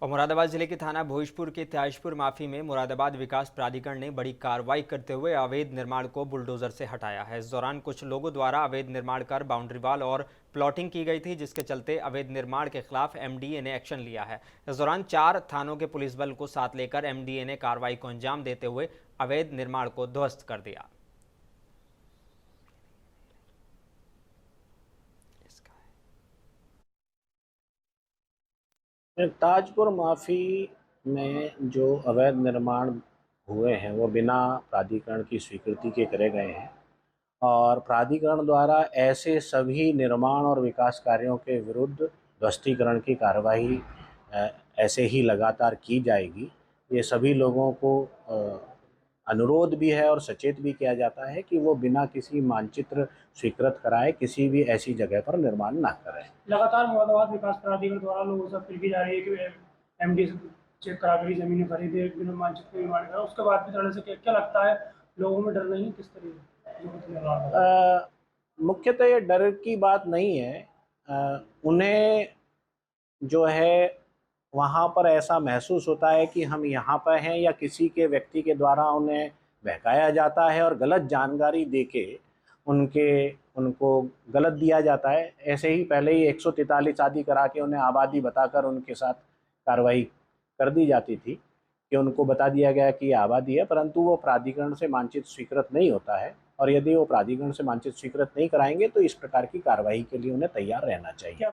और मुरादाबाद जिले के थाना भोजपुर के त्याजपुर माफी में मुरादाबाद विकास प्राधिकरण ने बड़ी कार्रवाई करते हुए अवैध निर्माण को बुलडोजर से हटाया है। इस दौरान कुछ लोगों द्वारा अवैध निर्माण कर बाउंड्री वॉल और प्लॉटिंग की गई थी, जिसके चलते अवैध निर्माण के खिलाफ एमडीए ने एक्शन लिया है। इस दौरान 4 थानों के पुलिस बल को साथ लेकर एमडीए ने कार्रवाई को अंजाम देते हुए अवैध निर्माण को ध्वस्त कर दिया। ताजपुर माफी में जो अवैध निर्माण हुए हैं वो बिना प्राधिकरण की स्वीकृति के करे गए हैं और प्राधिकरण द्वारा ऐसे सभी निर्माण और विकास कार्यों के विरुद्ध ध्वस्तीकरण की कार्रवाई ऐसे ही लगातार की जाएगी। ये सभी लोगों को अनुरोध भी है और सचेत भी किया जाता है कि वो बिना किसी मानचित्र स्वीकृत कराए किसी भी ऐसी जगह पर निर्माण ना करें। लगातार मुरादाबाद विकास प्राधिकरण द्वारा लोगों से अपील की जा रही है कि एमडी से चेक करा कर जमीन खरीदे, बिना मानचित्र निर्माण करा। उसके बाद भी तरह से क्या लगता है, लोगों में डर नहीं, किस तरह? मुख्यतः ये डर की बात नहीं है। उन्हें जो है वहाँ पर ऐसा महसूस होता है कि हम यहाँ पर हैं या किसी के व्यक्ति के द्वारा उन्हें बहकाया जाता है और गलत जानकारी देके उनको गलत दिया जाता है। ऐसे ही पहले ही 143 आदि करा के उन्हें आबादी बताकर उनके साथ कार्रवाई कर दी जाती थी कि उनको बता दिया गया कि ये आबादी है, परंतु वो प्राधिकरण से मानचित्र स्वीकृत नहीं होता है और यदि वो प्राधिकरण से मानचित्र स्वीकृत नहीं कराएंगे तो इस प्रकार की कार्रवाई के लिए उन्हें तैयार रहना चाहिए।